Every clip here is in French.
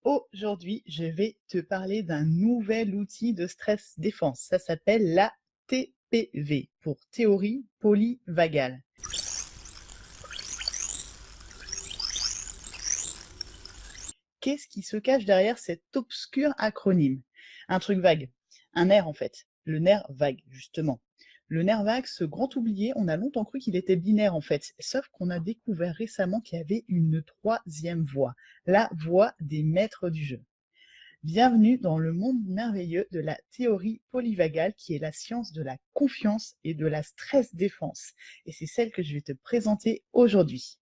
Aujourd'hui, je vais te parler d'un nouvel outil de stress défense. Ça s'appelle la TPV pour théorie polyvagale. Qu'est-ce qui se cache derrière cet obscur acronyme? Un truc vague, un nerf en fait, le nerf vague justement. Le nerf vague, ce grand oublié, on a longtemps cru qu'il était binaire en fait, sauf qu'on a découvert récemment qu'il y avait une troisième voie, la voie des maîtres du jeu. Bienvenue dans le monde merveilleux de la théorie polyvagale qui est la science de la confiance et de la stress défense. Et c'est celle que je vais te présenter aujourd'hui.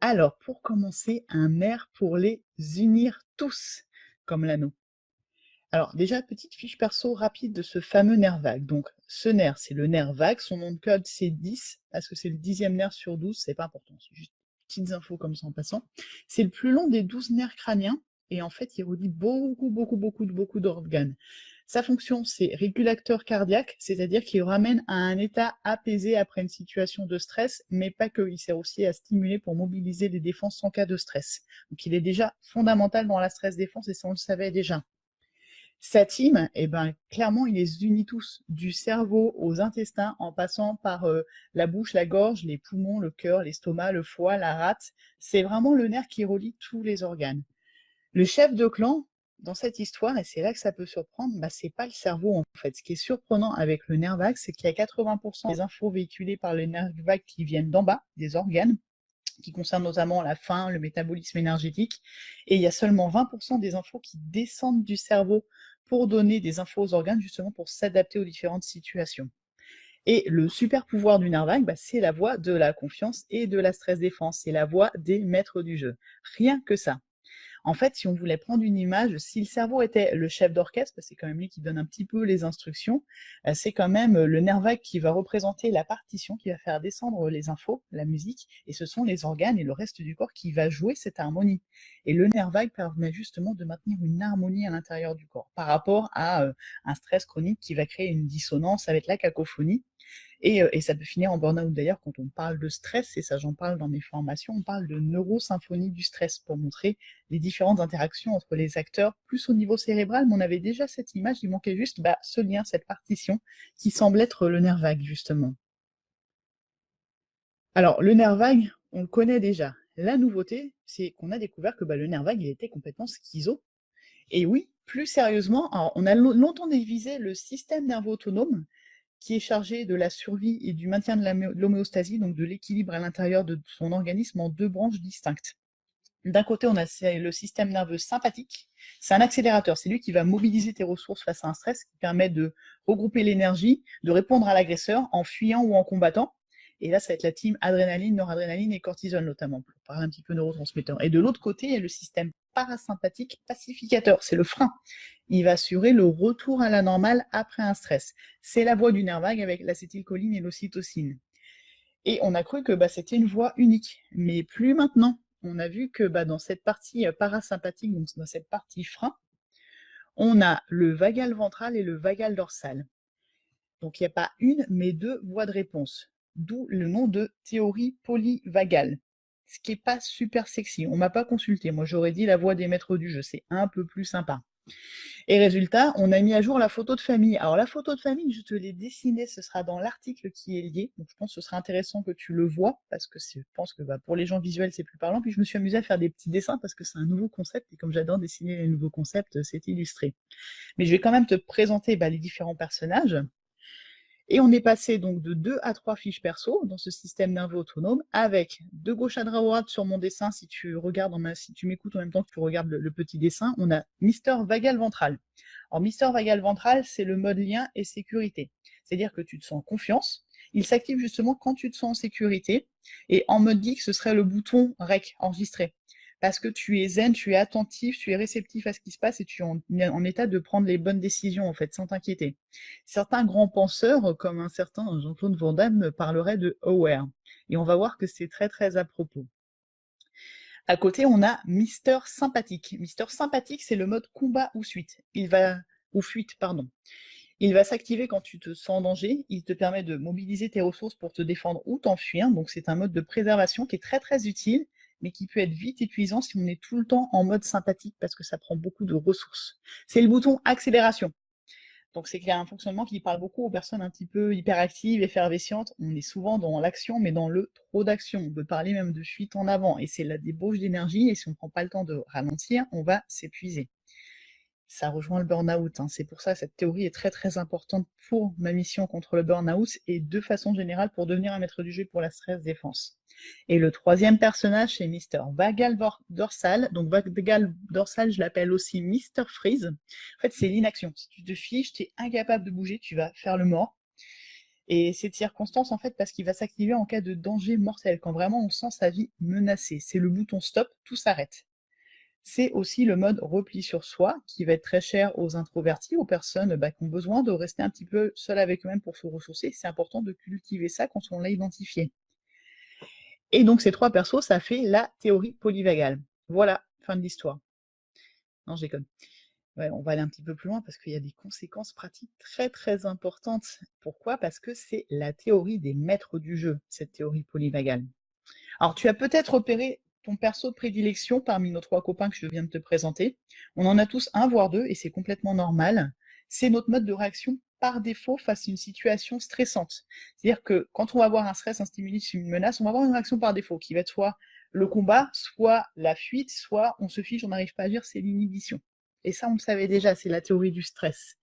Alors, pour commencer, un nerf pour les unir tous, comme l'anneau. Alors déjà, petite fiche perso rapide de ce fameux nerf vague. Donc, ce nerf, c'est le nerf vague. Son nom de code, c'est 10, parce que c'est le 10e nerf sur 12. C'est pas important, c'est juste petites infos comme ça en passant. C'est le plus long des 12 nerfs crâniens. Et en fait, il relie beaucoup d'organes. Sa fonction, c'est régulateur cardiaque, c'est-à-dire qu'il ramène à un état apaisé après une situation de stress, mais pas que. Il sert aussi à stimuler pour mobiliser les défenses en cas de stress. Donc, il est déjà fondamental dans la stress défense, et ça, on le savait déjà. Sa team, eh ben, clairement, il les unit tous, du cerveau aux intestins, en passant par la bouche, la gorge, les poumons, le cœur, l'estomac, le foie, la rate. C'est vraiment le nerf qui relie tous les organes. Le chef de clan, dans cette histoire, et c'est là que ça peut surprendre, bah, c'est pas le cerveau en fait. Ce qui est surprenant avec le nerf vague, c'est qu'il y a 80% des infos véhiculées par le nerf vague qui viennent d'en bas, des organes, qui concernent notamment la faim, le métabolisme énergétique, et il y a seulement 20% des infos qui descendent du cerveau pour donner des infos aux organes, justement pour s'adapter aux différentes situations. Et le super pouvoir du nerf vague, bah, c'est la voie de la confiance et de la stress défense, c'est la voie des maîtres du jeu. Rien que ça. En fait, si on voulait prendre une image, si le cerveau était le chef d'orchestre, parce que c'est quand même lui qui donne un petit peu les instructions, c'est quand même le nerf vague qui va représenter la partition, qui va faire descendre les infos, la musique, et ce sont les organes et le reste du corps qui va jouer cette harmonie. Et le nerf vague permet justement de maintenir une harmonie à l'intérieur du corps, par rapport à un stress chronique qui va créer une dissonance avec la cacophonie, et ça peut finir en burn-out d'ailleurs quand on parle de stress, et ça j'en parle dans mes formations, on parle de neurosymphonie du stress pour montrer les différentes interactions entre les acteurs, plus au niveau cérébral, mais on avait déjà cette image, il manquait juste ce lien, cette partition, qui semble être le nerf vague justement. Alors le nerf vague, on le connaît déjà. La nouveauté, c'est qu'on a découvert que le nerf vague, il était complètement schizo. Et oui, plus sérieusement, alors, on a longtemps divisé le système nerveux autonome, qui est chargé de la survie et du maintien de l'homéostasie, donc de l'équilibre à l'intérieur de son organisme, en deux branches distinctes. D'un côté, on a le système nerveux sympathique, c'est un accélérateur, c'est lui qui va mobiliser tes ressources face à un stress, qui permet de regrouper l'énergie, de répondre à l'agresseur en fuyant ou en combattant. Et là, ça va être la team adrénaline, noradrénaline et cortisol notamment, pour parler un petit peu neurotransmetteurs. Et de l'autre côté, il y a le système parasympathique pacificateur, c'est le frein. Il va assurer le retour à la normale après un stress. C'est la voie du nerf vague avec l'acétylcholine et l'ocytocine. Et on a cru que c'était une voie unique, mais plus maintenant. On a vu que dans cette partie parasympathique, donc dans cette partie frein, on a le vagal ventral et le vagal dorsal. Donc il n'y a pas une, mais deux voies de réponse. D'où le nom de théorie polyvagale. Ce qui n'est pas super sexy. On m'a pas consulté. Moi, j'aurais dit la voie des maîtres du jeu. C'est un peu plus sympa. Et résultat, on a mis à jour la photo de famille. Alors la photo de famille, je te l'ai dessinée, ce sera dans l'article qui est lié. Donc je pense que ce sera intéressant que tu le vois, parce que je pense que pour les gens visuels, c'est plus parlant. Puis je me suis amusée à faire des petits dessins, parce que c'est un nouveau concept, et comme j'adore dessiner les nouveaux concepts, c'est illustré. Mais je vais quand même te présenter les différents personnages. Et on est passé donc de 2 à 3 fiches perso dans ce système nerveux autonome, avec de gauche à droite sur mon dessin, si tu regardes si tu m'écoutes en même temps que tu regardes le petit dessin, on a Mister Vagal Ventral. Alors Mister Vagal Ventral, c'est le mode lien et sécurité. C'est-à-dire que tu te sens confiance. Il s'active justement quand tu te sens en sécurité. Et en mode geek, ce serait le bouton REC, enregistrer. Parce que tu es zen, tu es attentif, tu es réceptif à ce qui se passe et tu es en état de prendre les bonnes décisions, en fait, sans t'inquiéter. Certains grands penseurs, comme un certain Jean-Claude Van Damme, parleraient de aware. Et on va voir que c'est très très à propos. À côté, on a Mister Sympathique. Mister Sympathique, c'est le mode combat ou fuite. Ou fuite, pardon. Il va s'activer quand tu te sens en danger. Il te permet de mobiliser tes ressources pour te défendre ou t'enfuir. Donc c'est un mode de préservation qui est très très utile mais qui peut être vite épuisant si on est tout le temps en mode sympathique parce que ça prend beaucoup de ressources. C'est le bouton accélération. Donc c'est qu'il y a un fonctionnement qui parle beaucoup aux personnes un petit peu hyperactives, effervescentes. On est souvent dans l'action, mais dans le trop d'action. On peut parler même de fuite en avant, et c'est la débauche d'énergie, et si on ne prend pas le temps de ralentir, on va s'épuiser. Ça rejoint le burn-out, hein. C'est pour ça que cette théorie est très très importante pour ma mission contre le burn-out et de façon générale pour devenir un maître du jeu pour la stress défense. Et le troisième personnage, c'est Mister Vagal Dorsal. Donc Vagal Dorsal, je l'appelle aussi Mister Freeze. En fait, c'est l'inaction. Si tu te fiches, tu es incapable de bouger, tu vas faire le mort. Et cette circonstance, en fait, parce qu'il va s'activer en cas de danger mortel, quand vraiment on sent sa vie menacée. C'est le bouton stop, tout s'arrête. C'est aussi le mode repli sur soi, qui va être très cher aux introvertis, aux personnes qui ont besoin de rester un petit peu seules avec eux-mêmes pour se ressourcer. C'est important de cultiver ça quand on l'a identifié. Et donc ces trois persos, ça fait la théorie polyvagale. Voilà, fin de l'histoire. Non, je déconne. Ouais, on va aller un petit peu plus loin parce qu'il y a des conséquences pratiques très très importantes. Pourquoi? Parce que c'est la théorie des maîtres du jeu, cette théorie polyvagale. Alors, tu as peut-être repéré ton perso de prédilection parmi nos trois copains que je viens de te présenter. On en a tous un, voire deux, et c'est complètement normal. C'est notre mode de réaction par défaut face à une situation stressante. C'est-à-dire que quand on va avoir un stress, un stimulus, une menace, on va avoir une réaction par défaut qui va être soit le combat, soit la fuite, soit on se fiche, on n'arrive pas à agir, c'est l'inhibition. Et ça, on le savait déjà, c'est la théorie du stress.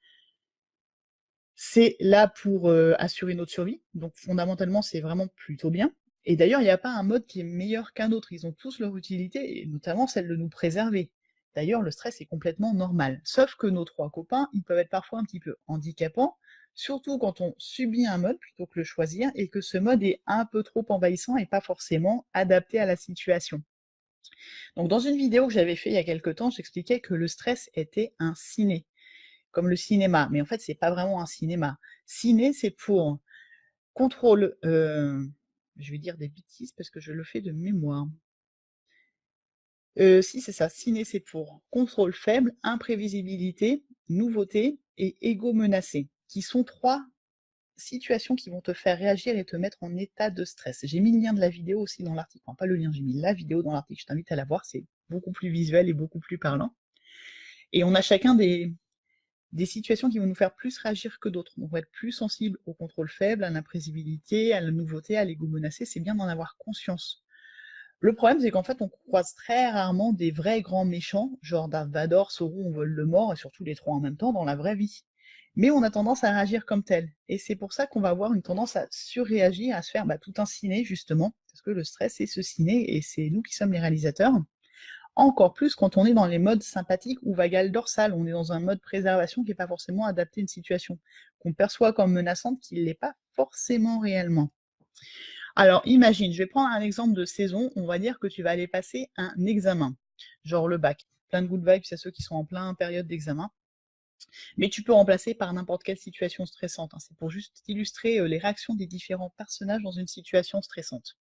C'est là pour assurer notre survie, donc fondamentalement, c'est vraiment plutôt bien. Et d'ailleurs, il n'y a pas un mode qui est meilleur qu'un autre, ils ont tous leur utilité, et notamment celle de nous préserver. D'ailleurs, le stress est complètement normal, sauf que nos trois copains, ils peuvent être parfois un petit peu handicapants, surtout quand on subit un mode plutôt que le choisir, et que ce mode est un peu trop envahissant et pas forcément adapté à la situation. Donc dans une vidéo que j'avais fait il y a quelque temps, j'expliquais que le stress était un ciné, comme le cinéma, mais en fait, c'est pas vraiment un cinéma. Ciné, c'est pour contrôle, je vais dire des bêtises parce que je le fais de mémoire. Si, c'est ça, ciné, c'est pour contrôle faible, imprévisibilité, nouveauté et ego menacé, qui sont 3 situations qui vont te faire réagir et te mettre en état de stress. J'ai mis le lien de la vidéo aussi dans l'article, enfin pas le lien, j'ai mis la vidéo dans l'article, je t'invite à la voir, c'est beaucoup plus visuel et beaucoup plus parlant. Et on a chacun des situations qui vont nous faire plus réagir que d'autres. On va être plus sensible au contrôle faible, à l'imprévisibilité, à la nouveauté, à l'ego menacé, c'est bien d'en avoir conscience. Le problème, c'est qu'en fait, on croise très rarement des vrais grands méchants, genre Darth Vader, Sauron, Voldemort, et surtout les trois en même temps dans la vraie vie. Mais on a tendance à réagir comme tel. Et c'est pour ça qu'on va avoir une tendance à surréagir, à se faire tout un ciné, justement, parce que le stress, c'est ce ciné, et c'est nous qui sommes les réalisateurs. Encore plus quand on est dans les modes sympathiques ou vagal dorsal, on est dans un mode préservation qui n'est pas forcément adapté à une situation, qu'on perçoit comme menaçante, qui ne l'est pas forcément réellement. Alors imagine, je vais prendre un exemple de saison, on va dire que tu vas aller passer un examen, genre le bac. Plein de good vibes, c'est ceux qui sont en plein période d'examen. Mais tu peux remplacer par n'importe quelle situation stressante, hein. C'est pour juste illustrer les réactions des différents personnages dans une situation stressante.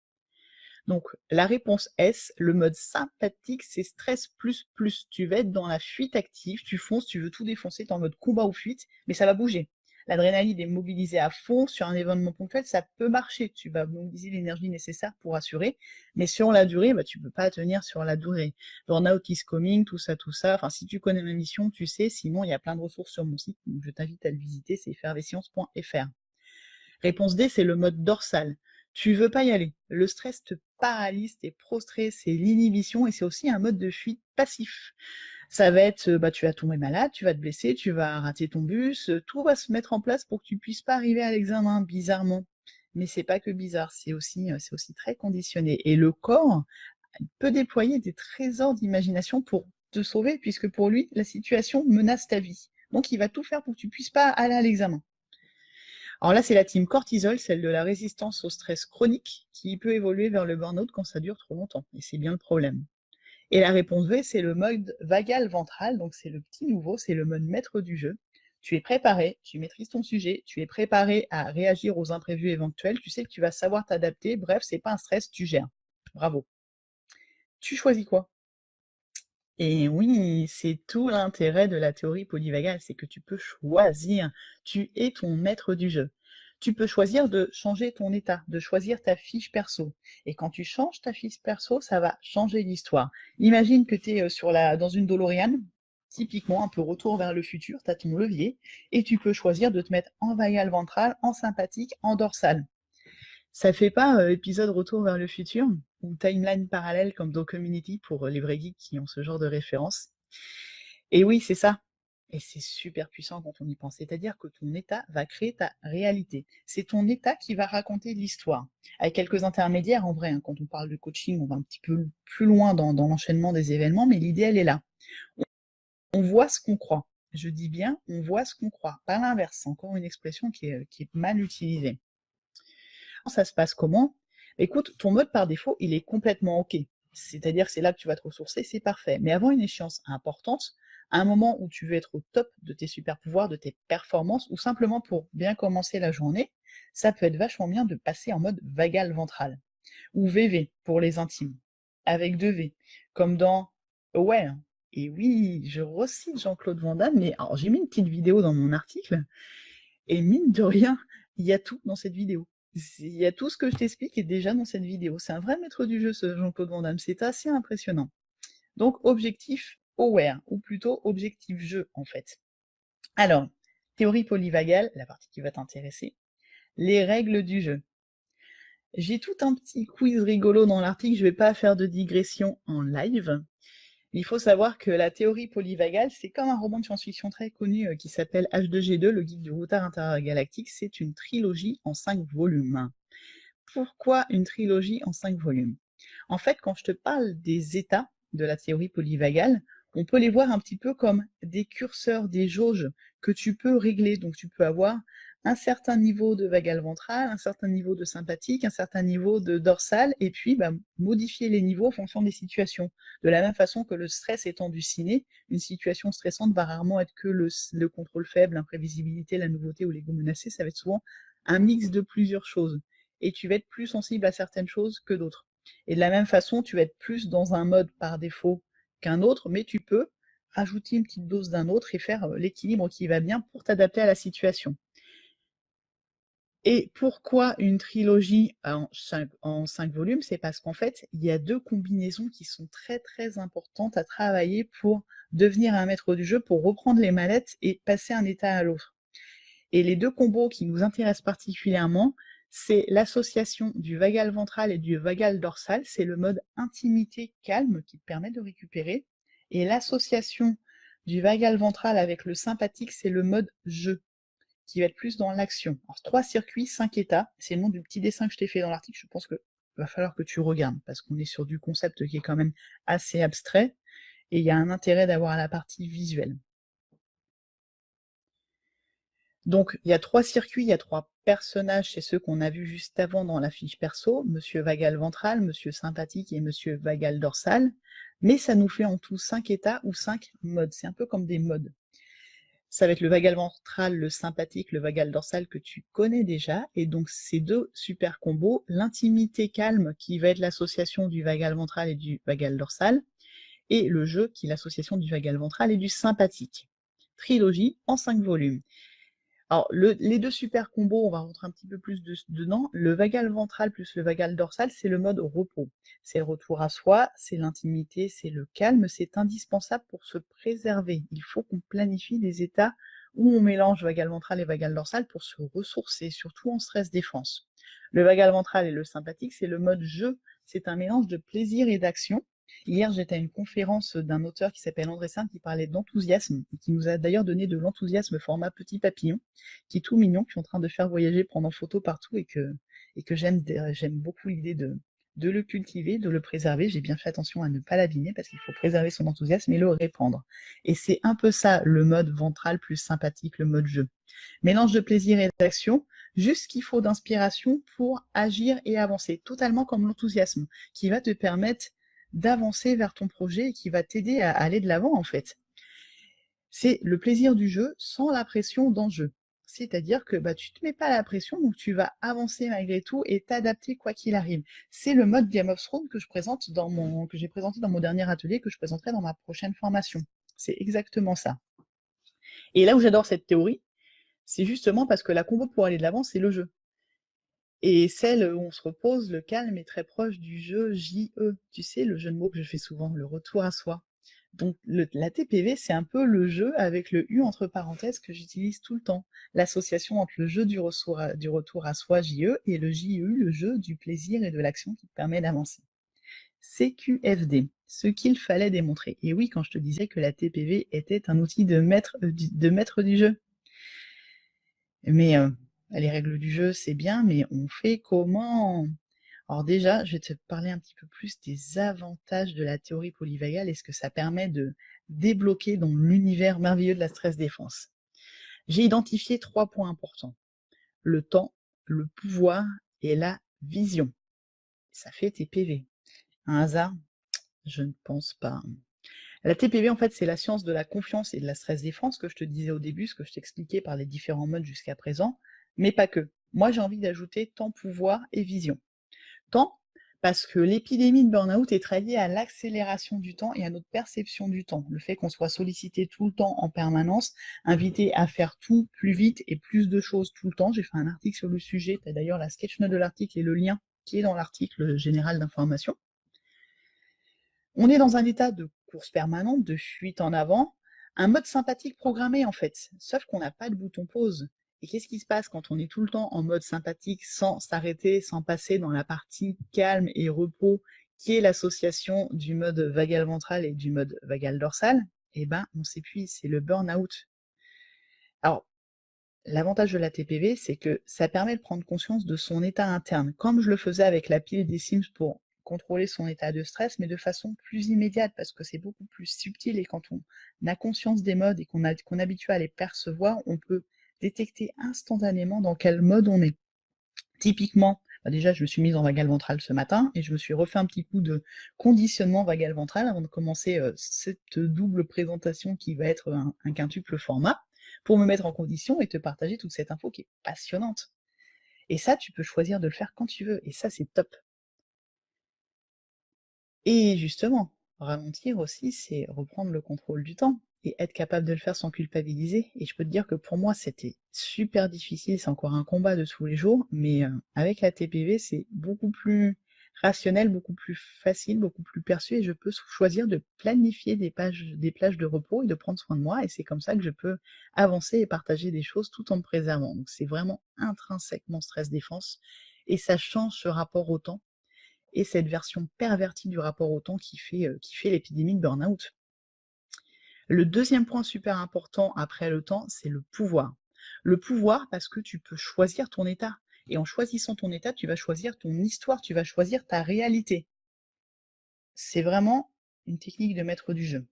Donc, la réponse S, le mode sympathique, c'est stress plus plus. Tu vas être dans la fuite active, tu fonces, tu veux tout défoncer, tu es en mode combat ou fuite, mais ça va bouger. L'adrénaline est mobilisée à fond sur un événement ponctuel, ça peut marcher. Tu vas mobiliser l'énergie nécessaire pour assurer, mais sur la durée, tu peux pas tenir sur la durée. Burnout is coming, tout ça, tout ça. Enfin, si tu connais ma mission, tu sais, sinon il y a plein de ressources sur mon site, donc je t'invite à le visiter, c'est effervescience.fr. Réponse D, c'est le mode dorsal. Tu veux pas y aller. Le stress te paralyse, t'es prostré, c'est l'inhibition et c'est aussi un mode de fuite passif. Ça va être, tu vas tomber malade, tu vas te blesser, tu vas rater ton bus, tout va se mettre en place pour que tu puisses pas arriver à l'examen, bizarrement. Mais c'est pas que bizarre, c'est aussi très conditionné. Et le corps peut déployer des trésors d'imagination pour te sauver, puisque pour lui, la situation menace ta vie. Donc il va tout faire pour que tu puisses pas aller à l'examen. Alors là, c'est la team cortisol, celle de la résistance au stress chronique, qui peut évoluer vers le burn-out quand ça dure trop longtemps. Et c'est bien le problème. Et la réponse V, c'est le mode vagal ventral, donc c'est le petit nouveau, c'est le mode maître du jeu. Tu es préparé, tu maîtrises ton sujet, tu es préparé à réagir aux imprévus éventuels, tu sais que tu vas savoir t'adapter, bref, c'est pas un stress, tu gères. Bravo. Tu choisis quoi? Et oui, c'est tout l'intérêt de la théorie polyvagale, c'est que tu peux choisir. Tu es ton maître du jeu. tu peux choisir de changer ton état, de choisir ta fiche perso. Et quand tu changes ta fiche perso, ça va changer l'histoire. Imagine que tu es dans une DeLorean, typiquement un peu retour vers le futur, tu as ton levier, et tu peux choisir de te mettre en vagal ventral, en sympathique, en dorsale. Ça fait pas épisode retour vers le futur ou timeline parallèle comme dans Community pour les vrais geeks qui ont ce genre de référence. Et oui, c'est ça. Et c'est super puissant quand on y pense. C'est-à-dire que ton état va créer ta réalité. C'est ton état qui va raconter l'histoire. Avec quelques intermédiaires, en vrai, hein, quand on parle de coaching, on va un petit peu plus loin dans l'enchaînement des événements, mais l'idée, elle est là. On voit ce qu'on croit. Je dis bien, on voit ce qu'on croit. Pas l'inverse. C'est encore une expression qui est mal utilisée. Ça se passe comment? Écoute, ton mode par défaut, il est complètement OK. C'est-à-dire que c'est là que tu vas te ressourcer, c'est parfait. Mais avant une échéance importante, à un moment où tu veux être au top de tes super pouvoirs, de tes performances, ou simplement pour bien commencer la journée, ça peut être vachement bien de passer en mode vagal ventral, ou VV pour les intimes, avec 2V, comme dans Aware. Et oui, je recite Jean-Claude Van Damme, mais alors j'ai mis une petite vidéo dans mon article, et mine de rien, il y a tout dans cette vidéo. Il y a tout ce que je t'explique est déjà dans cette vidéo. C'est un vrai maître du jeu, ce Jean-Claude Van Damme. C'est assez impressionnant. Donc, objectif aware, ou plutôt objectif jeu, en fait. Alors, théorie polyvagale, la partie qui va t'intéresser. Les règles du jeu. J'ai tout un petit quiz rigolo dans l'article, je vais pas faire de digression en live. Il faut savoir que la théorie polyvagale, c'est comme un roman de science-fiction très connu qui s'appelle H2G2, le guide du routard intergalactique. C'est une trilogie en 5 volumes. Pourquoi une trilogie en 5 volumes? En fait, quand je te parle des états de la théorie polyvagale, on peut les voir un petit peu comme des curseurs, des jauges que tu peux régler. Donc tu peux avoir un certain niveau de vagal ventral, un certain niveau de sympathique, un certain niveau de dorsal, et puis modifier les niveaux en fonction des situations. De la même façon que le stress étant du ciné, une situation stressante va rarement être que le contrôle faible, l'imprévisibilité, la nouveauté ou l'ego menacé, ça va être souvent un mix de plusieurs choses. Et tu vas être plus sensible à certaines choses que d'autres. Et de la même façon, tu vas être plus dans un mode par défaut qu'un autre, mais tu peux rajouter une petite dose d'un autre et faire l'équilibre qui va bien pour t'adapter à la situation. Et pourquoi une trilogie en 5 volumes? C'est parce qu'en fait, il y a 2 combinaisons qui sont très très importantes à travailler pour devenir un maître du jeu, pour reprendre les mallettes et passer d'un état à l'autre. Et les 2 combos qui nous intéressent particulièrement, c'est l'association du vagal ventral et du vagal dorsal, c'est le mode intimité calme qui te permet de récupérer, et l'association du vagal ventral avec le sympathique, c'est le mode jeu, qui va être plus dans l'action. Alors 3 circuits, 5 états, c'est le nom du petit dessin que je t'ai fait dans l'article, je pense que va falloir que tu regardes, parce qu'on est sur du concept qui est quand même assez abstrait, et il y a un intérêt d'avoir la partie visuelle. Donc, il y a 3 circuits, il y a 3 personnages chez ceux qu'on a vus juste avant dans la fiche perso, Monsieur Vagal ventral, Monsieur sympathique et Monsieur Vagal dorsal, mais ça nous fait en tout 5 états ou 5 modes, c'est un peu comme des modes. Ça va être le vagal ventral, le sympathique, le vagal dorsal que tu connais déjà, et donc ces 2 super combos, l'intimité calme qui va être l'association du vagal ventral et du vagal dorsal, et le jeu qui est l'association du vagal ventral et du sympathique. Trilogie en 5 volumes. Alors, les 2 super combos, on va rentrer un petit peu plus dedans. Le vagal ventral plus le vagal dorsal, c'est le mode repos. C'est le retour à soi, c'est l'intimité, c'est le calme, c'est indispensable pour se préserver. Il faut qu'on planifie des états où on mélange vagal ventral et vagal dorsal pour se ressourcer, surtout en stress défense. Le vagal ventral et le sympathique, c'est le mode jeu. C'est un mélange de plaisir et d'action. Hier, j'étais à une conférence d'un auteur qui s'appelle André Sainte qui parlait d'enthousiasme et qui nous a d'ailleurs donné de l'enthousiasme format petit papillon, qui est tout mignon, qui est en train de faire voyager, prendre en photo partout et que j'aime beaucoup l'idée de le cultiver, de le préserver. J'ai bien fait attention à ne pas l'abîmer parce qu'il faut préserver son enthousiasme et le répandre. Et c'est un peu ça, le mode ventral plus sympathique, le mode jeu. Mélange de plaisir et d'action, juste ce qu'il faut d'inspiration pour agir et avancer, totalement comme l'enthousiasme, qui va te permettre d'avancer vers ton projet et qui va t'aider à aller de l'avant en fait. C'est le plaisir du jeu sans la pression dans le jeu. C'est-à-dire que tu te mets pas la pression, donc tu vas avancer malgré tout et t'adapter quoi qu'il arrive. C'est le mode Game of Thrones que j'ai présenté dans mon dernier atelier, que je présenterai dans ma prochaine formation. C'est exactement ça. Et là où j'adore cette théorie, C'est justement parce que la combo pour aller de l'avant, c'est le jeu. Et celle où on se repose, le calme est très proche du jeu JE. Tu sais, le jeu de mots que je fais souvent, le retour à soi. Donc la TPV, c'est un peu le jeu avec le U entre parenthèses que j'utilise tout le temps. L'association entre le jeu du retour à soi JE et le JU, le jeu du plaisir et de l'action qui te permet d'avancer. CQFD, ce qu'il fallait démontrer. Et oui, quand je te disais que la TPV était un outil de maître du jeu. Mais les règles du jeu, c'est bien, mais on fait comment? Alors déjà, je vais te parler un petit peu plus des avantages de la théorie polyvagale et ce que ça permet de débloquer dans l'univers merveilleux de la stress défense. J'ai identifié 3 points importants. Le temps, le pouvoir et la vision. Ça fait tes PV. Un hasard? Je ne pense pas. La TPV, en fait, c'est la science de la confiance et de la stress défense que je te disais au début, ce que je t'expliquais par les différents modes jusqu'à présent, mais pas que. Moi, j'ai envie d'ajouter temps, pouvoir et vision. Temps, parce que l'épidémie de burn-out est très liée à l'accélération du temps et à notre perception du temps. Le fait qu'on soit sollicité tout le temps en permanence, invité à faire tout plus vite et plus de choses tout le temps. J'ai fait un article sur le sujet, tu as d'ailleurs la sketch note de l'article et le lien qui est dans l'article général d'information. On est dans un état de course permanente, de fuite en avant, un mode sympathique programmé en fait, sauf qu'on n'a pas de bouton pause. Et qu'est-ce qui se passe quand on est tout le temps en mode sympathique sans s'arrêter, sans passer dans la partie calme et repos, qui est l'association du mode vagal ventral et du mode vagal dorsal? Eh ben, on s'épuise, c'est le burn-out. Alors, l'avantage de la TPV, c'est que ça permet de prendre conscience de son état interne, comme je le faisais avec la pile des Sims pour contrôler son état de stress, mais de façon plus immédiate, parce que c'est beaucoup plus subtil, et quand on a conscience des modes et qu'on est habitué à les percevoir, on peut détecter instantanément dans quel mode on est. Typiquement, déjà je me suis mise en vagal ventral ce matin, et je me suis refait un petit coup de conditionnement vagal ventral avant de commencer cette double présentation qui va être un quintuple format, pour me mettre en condition et te partager toute cette info qui est passionnante. Et ça, tu peux choisir de le faire quand tu veux, et ça, c'est top. Et justement, ralentir aussi, c'est reprendre le contrôle du temps et être capable de le faire sans culpabiliser. Et je peux te dire que pour moi, c'était super difficile, c'est encore un combat de tous les jours, mais avec la TPV, c'est beaucoup plus rationnel, beaucoup plus facile, beaucoup plus perçu, et je peux choisir de planifier des plages de repos et de prendre soin de moi, et c'est comme ça que je peux avancer et partager des choses tout en me préservant. Donc c'est vraiment intrinsèquement stress défense, et ça change ce rapport au temps et cette version pervertie du rapport au temps qui fait l'épidémie de burn-out. Le deuxième point super important après le temps, c'est le pouvoir. Le pouvoir parce que tu peux choisir ton état. Et en choisissant ton état, tu vas choisir ton histoire, tu vas choisir ta réalité. C'est vraiment une technique de maître du jeu.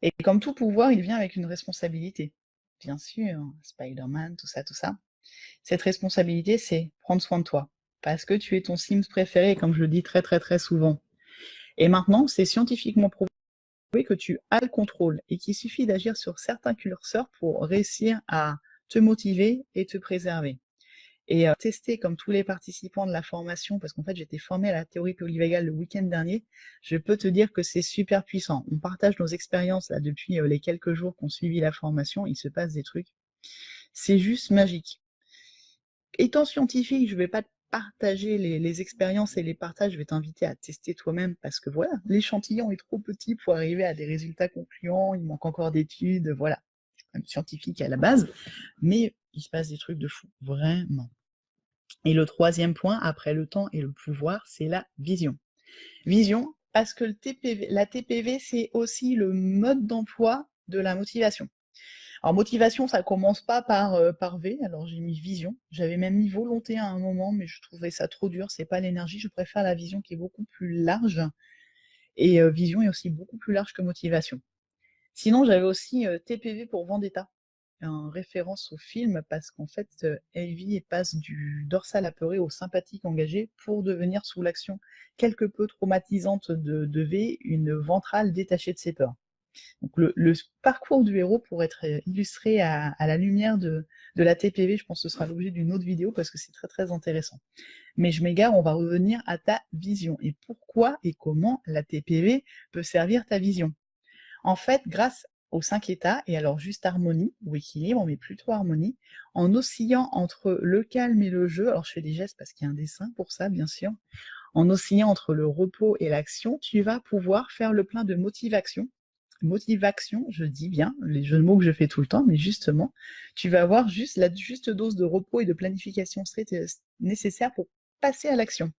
Et comme tout pouvoir, il vient avec une responsabilité. Bien sûr, Spider-Man, tout ça, tout ça. Cette responsabilité, c'est prendre soin de toi. Parce que tu es ton Sims préféré, comme je le dis très très très souvent. Et maintenant, c'est scientifiquement prouvé que tu as le contrôle et qu'il suffit d'agir sur certains curseurs pour réussir à te motiver et te préserver. Et tester comme tous les participants de la formation, parce qu'en fait j'étais formée à la théorie polyvagale le week-end dernier, je peux te dire que c'est super puissant. On partage nos expériences là depuis les quelques jours qu'on suivi la formation, il se passe des trucs. C'est juste magique. Étant scientifique, je vais pas te partager les expériences et les partages, je vais t'inviter à tester toi-même parce que voilà, l'échantillon est trop petit pour arriver à des résultats concluants, il manque encore d'études, voilà. Je suis quand même scientifique à la base, mais il se passe des trucs de fou, vraiment. Et le troisième point, après le temps et le pouvoir, c'est la vision. Vision, parce que la TPV, c'est aussi le mode d'emploi de la motivation. Alors motivation, ça commence pas par V, alors j'ai mis vision. J'avais même mis volonté à un moment, mais je trouvais ça trop dur, c'est pas l'énergie, je préfère la vision qui est beaucoup plus large. Et vision est aussi beaucoup plus large que motivation. Sinon, j'avais aussi TPV pour Vendetta, en référence au film, parce qu'en fait, Heavy passe du dorsal apeuré au sympathique engagé pour devenir, sous l'action quelque peu traumatisante de V, une ventrale détachée de ses peurs. Donc le parcours du héros pourrait être illustré à la lumière de la TPV, je pense que ce sera l'objet d'une autre vidéo parce que c'est très très intéressant. Mais je m'égare, on va revenir à ta vision et pourquoi et comment la TPV peut servir ta vision. En fait, grâce aux 5 états, et alors juste harmonie ou équilibre, mais plutôt harmonie, en oscillant entre le calme et le jeu. Alors je fais des gestes parce qu'il y a un dessin pour ça, bien sûr. En oscillant entre le repos et l'action, tu vas pouvoir faire le plein de motivation. Motivation, je dis bien, les jeux de mots que je fais tout le temps, mais justement, tu vas avoir juste la juste dose de repos et de planification nécessaire pour passer à l'action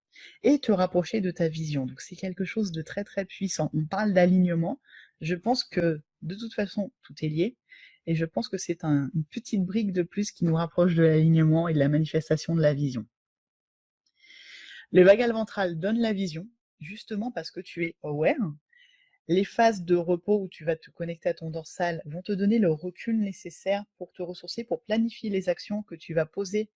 et te rapprocher de ta vision. Donc c'est quelque chose de très très puissant. On parle d'alignement. Je pense que de toute façon, tout est lié. Et je pense que c'est une petite brique de plus qui nous rapproche de l'alignement et de la manifestation de la vision. Le vagal ventral donne la vision, justement parce que tu es aware. Les phases de repos où tu vas te connecter à ton dorsal vont te donner le recul nécessaire pour te ressourcer, pour planifier les actions que tu vas poser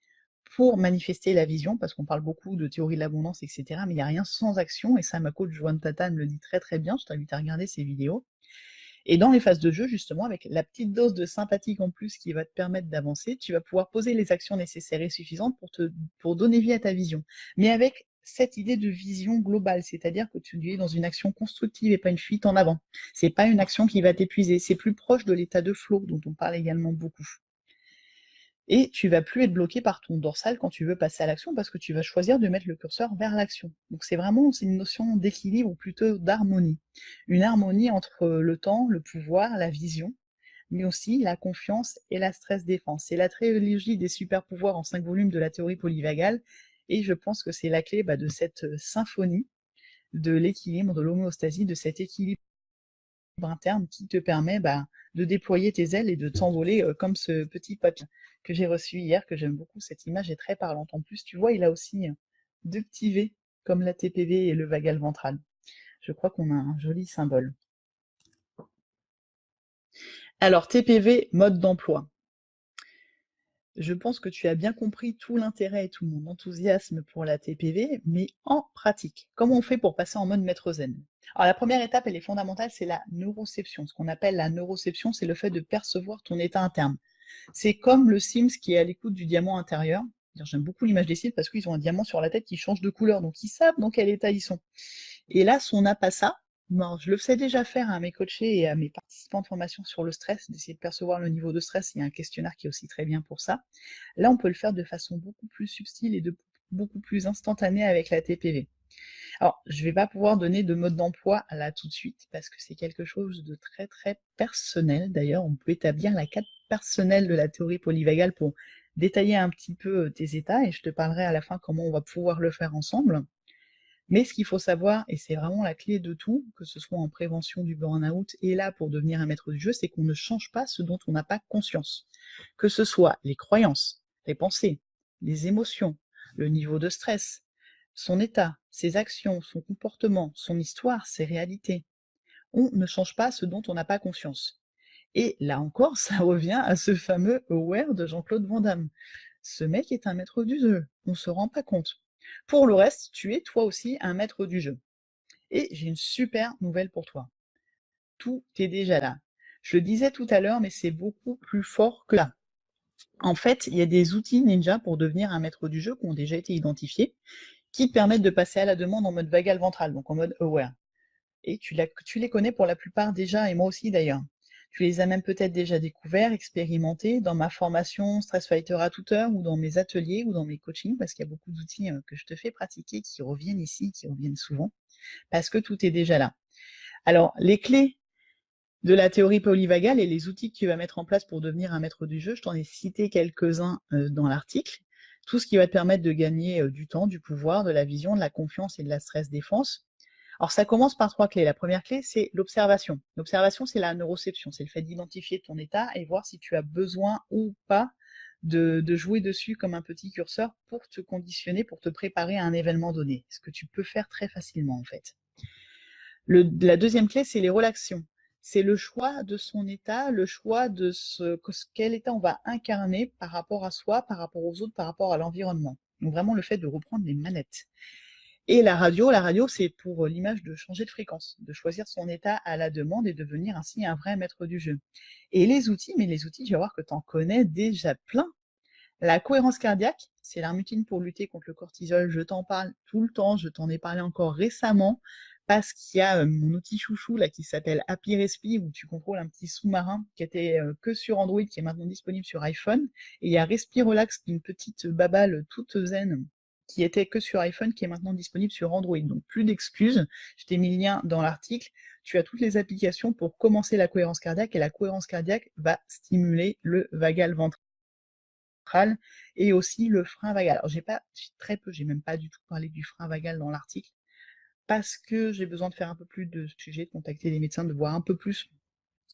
pour manifester la vision, parce qu'on parle beaucoup de théorie de l'abondance, etc., mais il n'y a rien sans action, et ça, ma coach Joanne Tata me le dit très très bien, je t'invite à regarder ses vidéos. Et dans les phases de jeu, justement, avec la petite dose de sympathique en plus qui va te permettre d'avancer, tu vas pouvoir poser les actions nécessaires et suffisantes pour donner vie à ta vision. Mais avec cette idée de vision globale, c'est-à-dire que tu es dans une action constructive et pas une fuite en avant. C'est pas une action qui va t'épuiser, c'est plus proche de l'état de flow dont on parle également beaucoup. Et tu vas plus être bloqué par ton dorsal quand tu veux passer à l'action parce que tu vas choisir de mettre le curseur vers l'action. Donc c'est une notion d'équilibre ou plutôt d'harmonie. Une harmonie entre le temps, le pouvoir, la vision, mais aussi la confiance et la stress défense. C'est la trilogie des super pouvoirs en 5 volumes de la théorie polyvagale, et je pense que c'est la clé de cette symphonie, de l'équilibre, de l'homéostasie, de cet équilibre interne qui te permet de déployer tes ailes et de t'envoler comme ce petit papillon que j'ai reçu hier, que j'aime beaucoup. Cette image est très parlante. En plus, tu vois, il a aussi 2 petits V, comme la TPV et le vagal ventral. Je crois qu'on a un joli symbole. Alors, TPV, mode d'emploi. Je pense que tu as bien compris tout l'intérêt et tout mon enthousiasme pour la TPV, mais en pratique. Comment on fait pour passer en mode maître zen? Alors la première étape, elle est fondamentale, c'est la neuroception. Ce qu'on appelle la neuroception, c'est le fait de percevoir ton état interne. C'est comme le Sims qui est à l'écoute du diamant intérieur. J'aime beaucoup l'image des Sims parce qu'ils ont un diamant sur la tête qui change de couleur, donc ils savent dans quel état ils sont. Et là, si on n'a pas ça, bon, je le sais déjà faire à mes coachés et à mes participants de formation sur le stress, d'essayer de percevoir le niveau de stress. Il y a un questionnaire qui est aussi très bien pour ça. Là, on peut le faire de façon beaucoup plus subtile et beaucoup plus instantanée avec la TPV. Alors, je ne vais pas pouvoir donner de mode d'emploi là tout de suite parce que c'est quelque chose de très très personnel. D'ailleurs, on peut établir la carte personnelle de la théorie polyvagale pour détailler un petit peu tes états, et je te parlerai à la fin comment on va pouvoir le faire ensemble. Mais ce qu'il faut savoir, et c'est vraiment la clé de tout, que ce soit en prévention du burn-out et là pour devenir un maître du jeu, c'est qu'on ne change pas ce dont on n'a pas conscience. Que ce soit les croyances, les pensées, les émotions, le niveau de stress, son état, ses actions, son comportement, son histoire, ses réalités. On ne change pas ce dont on n'a pas conscience. Et là encore, ça revient à ce fameux aware de Jean-Claude Van Damme. Ce mec est un maître du jeu, on se rend pas compte. Pour le reste, tu es toi aussi un maître du jeu. Et j'ai une super nouvelle pour toi. Tout est déjà là. Je le disais tout à l'heure, mais c'est beaucoup plus fort que là. En fait, il y a des outils ninja pour devenir un maître du jeu qui ont déjà été identifiés, qui te permettent de passer à la demande en mode vagal ventral, donc en mode aware. Et tu les connais pour la plupart déjà, et moi aussi d'ailleurs. Tu les as même peut-être déjà découverts, expérimentés dans ma formation Stress Fighter à toute heure, ou dans mes ateliers, ou dans mes coachings, parce qu'il y a beaucoup d'outils que je te fais pratiquer qui reviennent ici, qui reviennent souvent, parce que tout est déjà là. Alors, les clés de la théorie polyvagale et les outils que tu vas mettre en place pour devenir un maître du jeu, je t'en ai cité quelques-uns dans l'article. Tout ce qui va te permettre de gagner du temps, du pouvoir, de la vision, de la confiance et de la stress défense. Alors ça commence par 3 clés. La première clé, c'est l'observation. L'observation, c'est la neuroception, c'est le fait d'identifier ton état et voir si tu as besoin ou pas de jouer dessus comme un petit curseur pour te conditionner, pour te préparer à un événement donné. Ce que tu peux faire très facilement en fait. La deuxième clé, c'est les relations. C'est le choix de son état, le choix de quel état on va incarner par rapport à soi, par rapport aux autres, par rapport à l'environnement. Donc vraiment le fait de reprendre les manettes. Et la radio, c'est pour l'image de changer de fréquence, de choisir son état à la demande et devenir ainsi un vrai maître du jeu. Et les outils, tu vas voir que tu en connais déjà plein. La cohérence cardiaque, c'est l'armutine pour lutter contre le cortisol. Je t'en parle tout le temps, je t'en ai parlé encore récemment, parce qu'il y a mon outil chouchou là qui s'appelle Happy Respi, où tu contrôles un petit sous-marin qui était que sur Android, qui est maintenant disponible sur iPhone. Et il y a Respi Relax, qui est une petite babale toute zen, qui était que sur iPhone, qui est maintenant disponible sur Android. Donc plus d'excuses, je t'ai mis le lien dans l'article. Tu as toutes les applications pour commencer la cohérence cardiaque, et la cohérence cardiaque va stimuler le vagal ventral et aussi le frein vagal. Alors j'ai même pas du tout parlé du frein vagal dans l'article, parce que j'ai besoin de faire un peu plus de sujets, de contacter les médecins, de voir un peu plus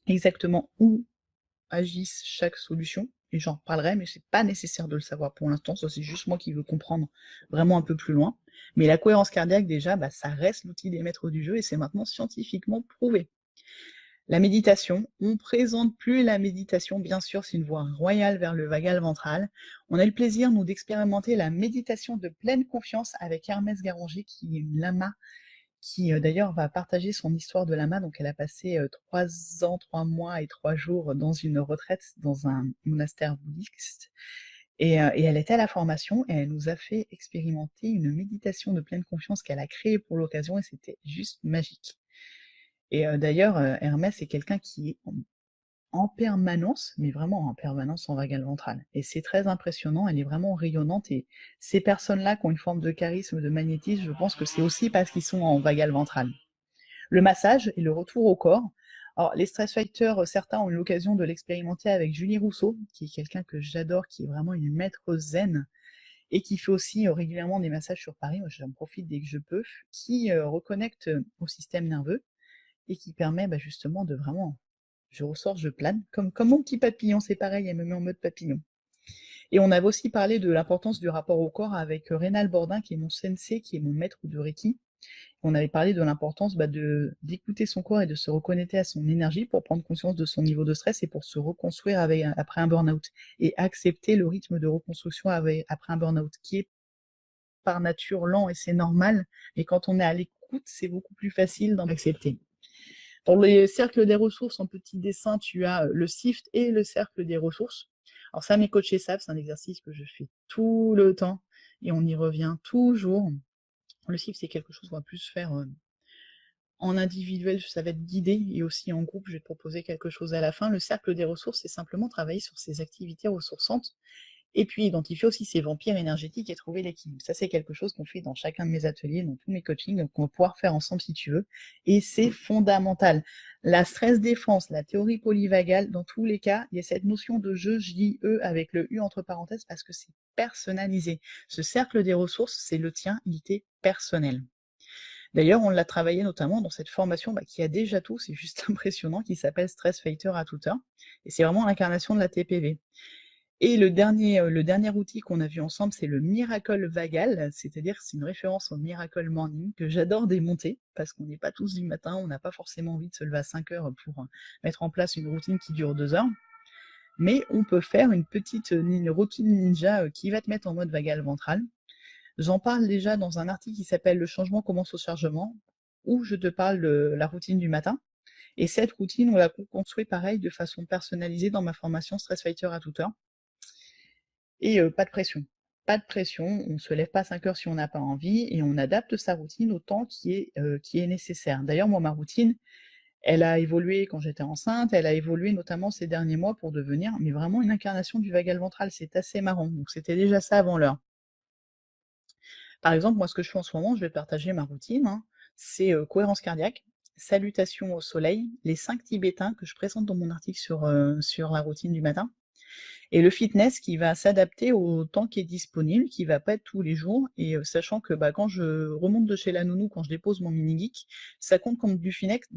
exactement où agissent chaque solution, et j'en reparlerai, mais c'est pas nécessaire de le savoir pour l'instant, ça c'est juste moi qui veux comprendre vraiment un peu plus loin. Mais la cohérence cardiaque, déjà, ça reste l'outil des maîtres du jeu, et c'est maintenant scientifiquement prouvé. La méditation, on présente plus la méditation, bien sûr, c'est une voie royale vers le vagal ventral. On a le plaisir, nous, d'expérimenter la méditation de pleine confiance avec Hermès Garanger, qui est une lama, qui d'ailleurs va partager son histoire de lama. Donc elle a passé 3 ans, 3 mois et 3 jours dans une retraite dans un monastère bouddhiste. Et elle était à la formation, et elle nous a fait expérimenter une méditation de pleine confiance qu'elle a créée pour l'occasion, et c'était juste magique. Et d'ailleurs, Hermès est quelqu'un qui est en permanence, mais vraiment en permanence en vagal ventral. Et c'est très impressionnant, elle est vraiment rayonnante, et ces personnes-là qui ont une forme de charisme, de magnétisme, je pense que c'est aussi parce qu'ils sont en vagal ventral. Le massage et le retour au corps. Alors, les stress fighters, certains ont eu l'occasion de l'expérimenter avec Julie Rousseau, qui est quelqu'un que j'adore, qui est vraiment une maître zen, et qui fait aussi régulièrement des massages sur Paris, moi j'en profite dès que je peux, qui reconnecte au système nerveux, et qui permet justement de vraiment, je ressors, je plane, comme mon petit papillon, c'est pareil, elle me met en mode papillon. Et on avait aussi parlé de l'importance du rapport au corps avec Rénal Bordin, qui est mon sensei, qui est mon maître de Reiki. On avait parlé de l'importance d'écouter son corps et de se reconnecter à son énergie pour prendre conscience de son niveau de stress et pour se reconstruire après un burn-out, et accepter le rythme de reconstruction après un burn-out, qui est par nature lent, et c'est normal, mais quand on est à l'écoute, c'est beaucoup plus facile d'en accepter. Dans les cercles des ressources, en petit dessin, tu as le SIFT et le cercle des ressources. Alors ça, mes coachés savent, c'est un exercice que je fais tout le temps, et on y revient toujours. Le SIFT, c'est quelque chose qu'on va plus faire en individuel, ça va être guidé, et aussi en groupe, je vais te proposer quelque chose à la fin. Le cercle des ressources, c'est simplement travailler sur ses activités ressourçantes, et puis identifier aussi ses vampires énergétiques et trouver l'équilibre. Ça, c'est quelque chose qu'on fait dans chacun de mes ateliers, dans tous mes coachings, qu'on va pouvoir faire ensemble si tu veux, et c'est fondamental. La stress défense, la théorie polyvagale, dans tous les cas, il y a cette notion de jeu, je dis eux avec le U entre parenthèses, parce que c'est personnalisé. Ce cercle des ressources, c'est le tien, il t'est personnel. D'ailleurs, on l'a travaillé notamment dans cette formation qui a déjà tout, c'est juste impressionnant, qui s'appelle Stress Fighter à toute heure, et c'est vraiment l'incarnation de la TPV. Et le dernier outil qu'on a vu ensemble, c'est le Miracle Vagal, c'est-à-dire c'est une référence au Miracle Morning que j'adore démonter, parce qu'on n'est pas tous du matin, on n'a pas forcément envie de se lever à 5 heures pour mettre en place une routine qui dure 2 heures, mais on peut faire une petite routine ninja qui va te mettre en mode vagal ventral. J'en parle déjà dans un article qui s'appelle Le changement commence au chargement, où je te parle de la routine du matin. Et cette routine, on l'a construit pareil, de façon personnalisée dans ma formation Stress Fighter à toute heure. Et pas de pression. Pas de pression, on ne se lève pas à 5 heures si on n'a pas envie, et on adapte sa routine au temps qui est nécessaire. D'ailleurs, moi, ma routine, elle a évolué quand j'étais enceinte, elle a évolué notamment ces derniers mois pour devenir mais vraiment une incarnation du vagal ventral, c'est assez marrant. Donc c'était déjà ça avant l'heure. Par exemple, moi, ce que je fais en ce moment, je vais partager ma routine, hein, c'est cohérence cardiaque, salutations au soleil, les 5 tibétains que je présente dans mon article sur la routine du matin, et le fitness qui va s'adapter au temps qui est disponible, qui va pas être tous les jours, et sachant que quand je remonte de chez la nounou, quand je dépose mon mini geek, ça compte comme du finex,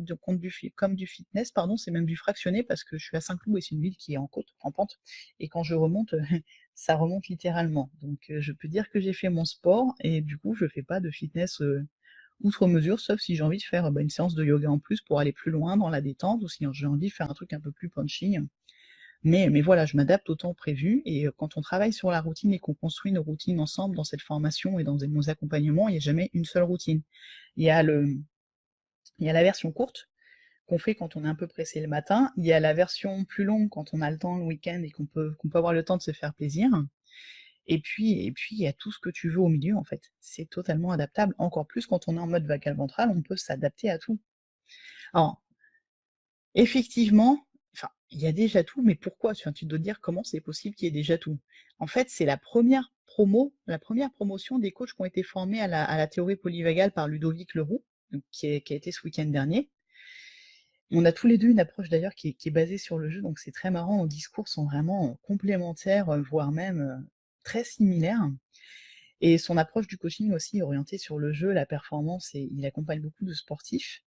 comme du fitness, pardon, c'est même du fractionné, parce que je suis à Saint-Cloud et c'est une ville qui est en pente, et quand je remonte, ça remonte littéralement. Donc je peux dire que j'ai fait mon sport, et du coup je fais pas de fitness outre mesure, sauf si j'ai envie de faire une séance de yoga en plus pour aller plus loin dans la détente, ou si j'ai envie de faire un truc un peu plus punchy. Mais voilà, je m'adapte au temps prévu, et quand on travaille sur la routine et qu'on construit nos routines ensemble dans cette formation et dans nos accompagnements, il n'y a jamais une seule routine. Il y a la version courte qu'on fait quand on est un peu pressé le matin, il y a la version plus longue quand on a le temps le week-end et qu'on peut avoir le temps de se faire plaisir, Et puis il y a tout ce que tu veux au milieu, en fait. C'est totalement adaptable. Encore plus quand on est en mode vagal ventral, on peut s'adapter à tout. Alors, effectivement, enfin, il y a déjà tout, mais pourquoi? Enfin, tu dois te dire comment c'est possible qu'il y ait déjà tout? En fait, c'est la première promotion des coachs qui ont été formés à la théorie polyvagale par Ludovic Leroux, donc qui a été ce week-end dernier. On a tous les 2 une approche d'ailleurs qui est basée sur le jeu, donc c'est très marrant. Nos discours sont vraiment, complémentaires, voire même, très similaires. Et son approche du coaching aussi est orientée sur le jeu, la performance et il accompagne beaucoup de sportifs.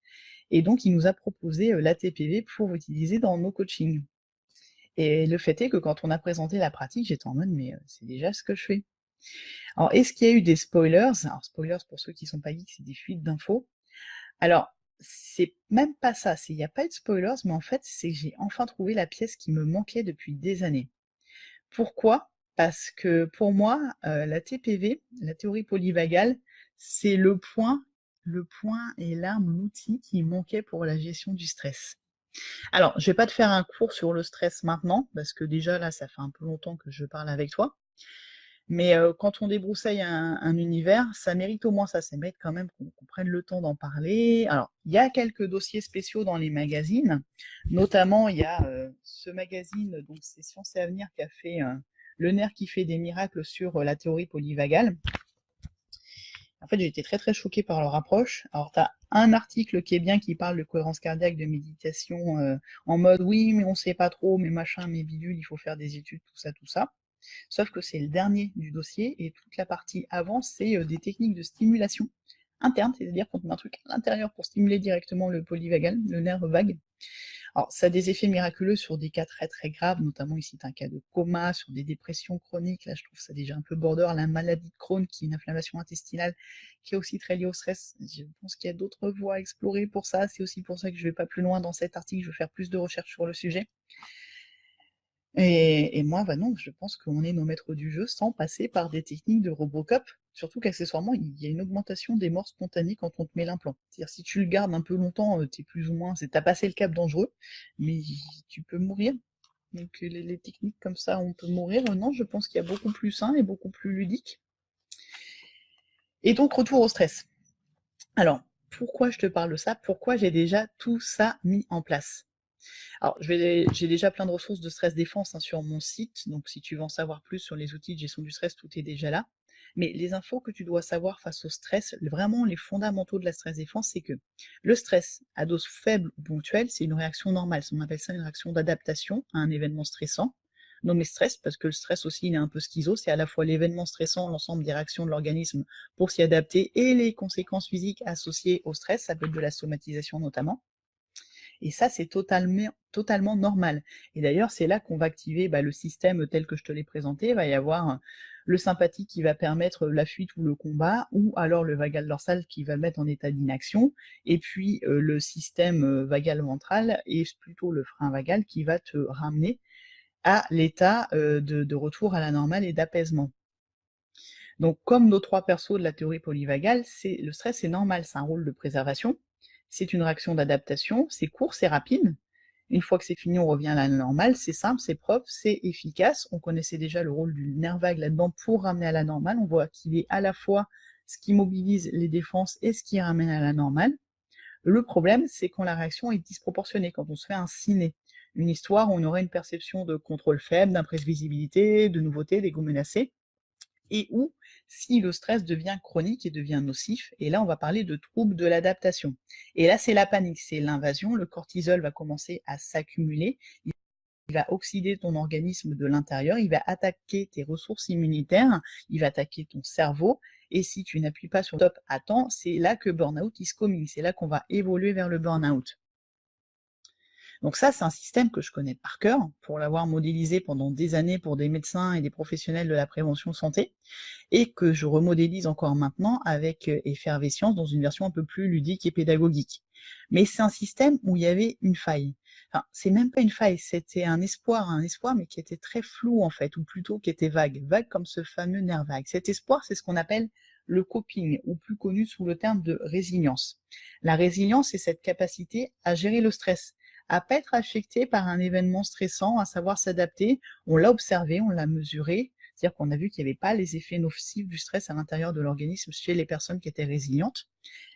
Et donc il nous a proposé, l'ATPV pour utiliser dans nos coachings. Et le fait est que quand on a présenté la pratique, j'étais en mode: «Mais, c'est déjà ce que je fais». Alors est-ce qu'il y a eu des spoilers? Alors spoilers pour ceux qui sont pas geeks, c'est des fuites d'infos. Alors, c'est même pas ça, il y a pas eu de spoilers, mais en fait, c'est que j'ai enfin trouvé la pièce qui me manquait depuis des années. Pourquoi? Parce que pour moi, la TPV, la théorie polyvagale, c'est le point et l'arme, l'outil qui manquait pour la gestion du stress. Alors, je vais pas te faire un cours sur le stress maintenant, parce que déjà là, ça fait un peu longtemps que je parle avec toi. Mais quand on débroussaille un univers, ça mérite au moins ça mérite quand même qu'on prenne le temps d'en parler. Alors, il y a quelques dossiers spéciaux dans les magazines, notamment il y a, ce magazine, donc c'est Science et Avenir qui a fait, Le nerf qui fait des miracles sur, la théorie polyvagale. En fait, j'ai été très, très choquée par leur approche. Alors, tu as un article qui est bien, qui parle de cohérence cardiaque, de méditation, en mode: «Oui, mais on sait pas trop, mais machin, mais bidule, il faut faire des études», tout ça, tout ça. Sauf que c'est le dernier du dossier et toute la partie avant, c'est des techniques de stimulation interne, c'est-à-dire qu'on te met un truc à l'intérieur pour stimuler directement le polyvagal, le nerf vague. Alors, ça a des effets miraculeux sur des cas très très graves, notamment ici, tu as un cas de coma, sur des dépressions chroniques, là je trouve ça déjà un peu border, la maladie de Crohn, qui est une inflammation intestinale, qui est aussi très liée au stress. Je pense qu'il y a d'autres voies à explorer pour ça, c'est aussi pour ça que je vais pas plus loin dans cet article, je veux faire plus de recherches sur le sujet. Et moi, bah non, je pense qu'on est nos maîtres du jeu sans passer par des techniques de Robocop, surtout qu'accessoirement, il y a une augmentation des morts spontanées quand on te met l'implant. C'est-à-dire si tu le gardes un peu longtemps, tu plus ou moins tu passé le cap dangereux, mais tu peux mourir. Donc les techniques comme ça, on peut mourir, non, je pense qu'il y a beaucoup plus sain et beaucoup plus ludique. Et donc retour au stress. Alors, pourquoi je te parle de ça? Pourquoi j'ai déjà tout ça mis en place? Alors, j'ai déjà plein de ressources de stress défense, hein, sur mon site, donc si tu veux en savoir plus sur les outils de gestion du stress, tout est déjà là. Mais les infos que tu dois savoir face au stress, vraiment les fondamentaux de la stress défense, c'est que le stress à dose faible ou ponctuelle, c'est une réaction normale. On appelle ça une réaction d'adaptation à un événement stressant. Nommé stress, parce que le stress aussi, il est un peu schizo, c'est à la fois l'événement stressant, l'ensemble des réactions de l'organisme pour s'y adapter, et les conséquences physiques associées au stress, ça peut être de la somatisation notamment. Et ça, c'est totalement normal. Et d'ailleurs, c'est là qu'on va activer, bah, le système tel que je te l'ai présenté. Il va y avoir le sympathique qui va permettre la fuite ou le combat, ou alors le vagal dorsal qui va le mettre en état d'inaction, et puis le système vagal ventral, et plutôt le frein vagal qui va te ramener à l'état de retour à la normale et d'apaisement. Donc, comme nos 3 persos de la théorie polyvagale, le stress, c'est normal, c'est un rôle de préservation, c'est une réaction d'adaptation, c'est court, c'est rapide. Une fois que c'est fini, on revient à la normale, c'est simple, c'est propre, c'est efficace. On connaissait déjà le rôle du nerf vague là-dedans pour ramener à la normale. On voit qu'il est à la fois ce qui mobilise les défenses et ce qui ramène à la normale. Le problème, c'est quand la réaction est disproportionnée, quand on se fait un ciné. Une histoire où on aurait une perception de contrôle faible, d'imprévisibilité, de nouveauté, d'ego menacé, et où, si le stress devient chronique et devient nocif, et là on va parler de troubles de l'adaptation. Et là c'est la panique, c'est l'invasion, le cortisol va commencer à s'accumuler, il va oxyder ton organisme de l'intérieur, il va attaquer tes ressources immunitaires, il va attaquer ton cerveau, et si tu n'appuies pas sur stop à temps, c'est là que burn-out is coming, c'est là qu'on va évoluer vers le burn-out. Donc ça, c'est un système que je connais par cœur, pour l'avoir modélisé pendant des années pour des médecins et des professionnels de la prévention santé, et que je remodélise encore maintenant avec Effervescience dans une version un peu plus ludique et pédagogique. Mais c'est un système où il y avait une faille. Enfin, c'est même pas une faille, c'était un espoir, mais qui était très flou en fait, ou plutôt qui était vague, vague comme ce fameux nerf vague. Cet espoir, c'est ce qu'on appelle le coping, ou plus connu sous le terme de résilience. La résilience, c'est cette capacité à gérer le stress, à pas être affecté par un événement stressant, à savoir s'adapter. On l'a observé, on l'a mesuré, C'est-à-dire qu'on a vu qu'il n'y avait pas les effets nocifs du stress à l'intérieur de l'organisme chez les personnes qui étaient résilientes,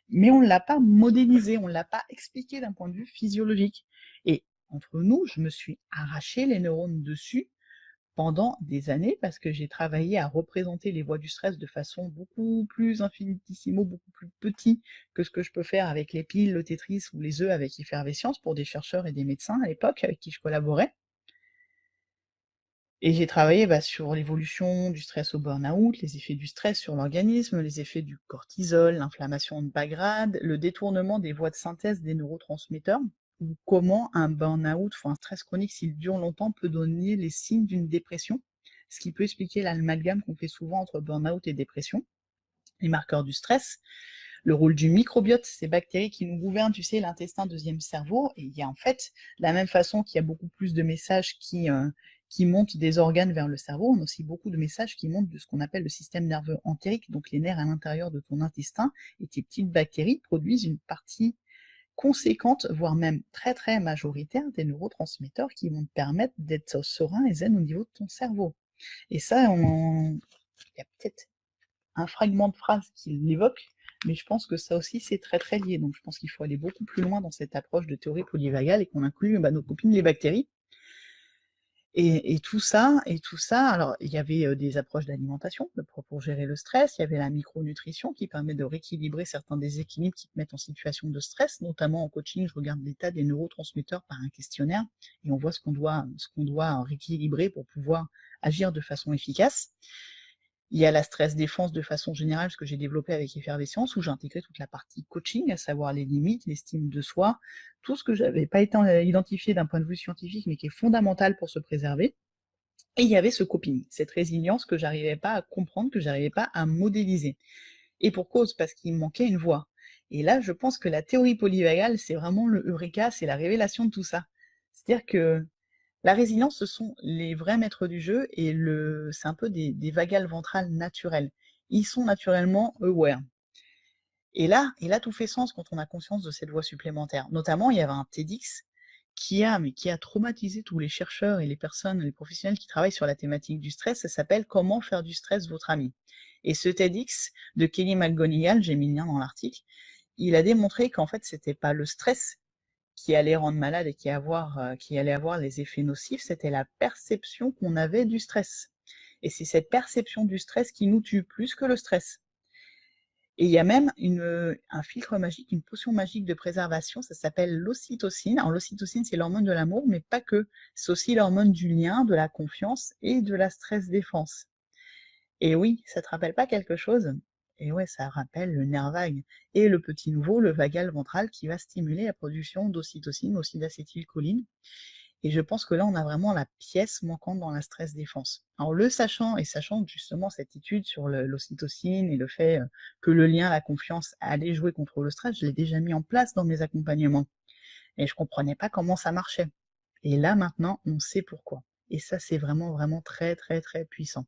mais on ne l'a pas modélisé, on ne l'a pas expliqué d'un point de vue physiologique. Et entre nous, je me suis arraché les neurones dessus pendant des années parce que j'ai travaillé à représenter les voies du stress de façon beaucoup plus infinitissimo, beaucoup plus petit que ce que je peux faire avec les piles, le Tetris ou les œufs avec effervescence pour des chercheurs et des médecins à l'époque avec qui je collaborais. Et j'ai travaillé sur l'évolution du stress au burn-out, les effets du stress sur l'organisme, les effets du cortisol, l'inflammation de bas grade, le détournement des voies de synthèse des neurotransmetteurs, ou comment un burn-out ou un stress chronique, s'il dure longtemps, peut donner les signes d'une dépression, ce qui peut expliquer l'amalgame qu'on fait souvent entre burn-out et dépression, les marqueurs du stress, le rôle du microbiote, ces bactéries qui nous gouvernent, tu sais, l'intestin, deuxième cerveau. Et il y a en fait, de la même façon qu'il y a beaucoup plus de messages qui montent des organes vers le cerveau, on a aussi beaucoup de messages qui montent de ce qu'on appelle le système nerveux entérique, donc les nerfs à l'intérieur de ton intestin, et tes petites bactéries produisent une partie conséquente, voire même très très majoritaire, des neurotransmetteurs qui vont te permettre d'être serein et zen au niveau de ton cerveau. Et ça, il y a peut-être un fragment de phrase qui l'évoque, mais je pense que ça aussi c'est très très lié. Donc je pense qu'il faut aller beaucoup plus loin dans cette approche de théorie polyvagale et qu'on inclut nos copines les bactéries. Et tout ça, alors il y avait des approches d'alimentation pour gérer le stress, il y avait la micronutrition qui permet de rééquilibrer certains déséquilibres qui te mettent en situation de stress, notamment en coaching, je regarde l'état des neurotransmetteurs par un questionnaire et on voit ce qu'on doit rééquilibrer pour pouvoir agir de façon efficace. Il y a la stress défense de façon générale, ce que j'ai développé avec Effervescence, où j'ai intégré toute la partie coaching, à savoir les limites, l'estime de soi, tout ce que j'avais pas été identifié d'un point de vue scientifique, mais qui est fondamental pour se préserver. Et il y avait ce coping, cette résilience que j'arrivais pas à comprendre, que j'arrivais pas à modéliser. Et pour cause, parce qu'il me manquait une voie. Et là, je pense que la théorie polyvagale, c'est vraiment le eureka, c'est la révélation de tout ça. C'est-à-dire que la résilience, ce sont les vrais maîtres du jeu et c'est un peu des vagales ventrales naturelles. Ils sont naturellement aware. Et là, tout fait sens quand on a conscience de cette voie supplémentaire. Notamment, il y avait un TEDx qui a traumatisé tous les chercheurs et les personnes, les professionnels qui travaillent sur la thématique du stress. Ça s'appelle Comment faire du stress votre ami. Et ce TEDx de Kelly McGonigal, j'ai mis le lien dans l'article, il a démontré qu'en fait, c'était pas le stress qui allait rendre malade et qui allait avoir les effets nocifs, c'était la perception qu'on avait du stress. Et c'est cette perception du stress qui nous tue plus que le stress. Et il y a même un filtre magique, une potion magique de préservation, ça s'appelle l'ocytocine. Alors l'ocytocine, c'est l'hormone de l'amour, mais pas que. C'est aussi l'hormone du lien, de la confiance et de la stress défense. Et oui, ça te rappelle pas quelque chose? Et ouais, ça rappelle le nerf vague et le petit nouveau, le vagal ventral, qui va stimuler la production d'ocytocine, aussi d'acétylcholine. Et je pense que là, on a vraiment la pièce manquante dans la stress défense. Alors le sachant, et sachant justement cette étude sur l'ocytocine et le fait que le lien, la confiance allait jouer contre le stress, je l'ai déjà mis en place dans mes accompagnements. Et je comprenais pas comment ça marchait. Et là, maintenant, on sait pourquoi. Et ça, c'est vraiment, vraiment très, très, très puissant.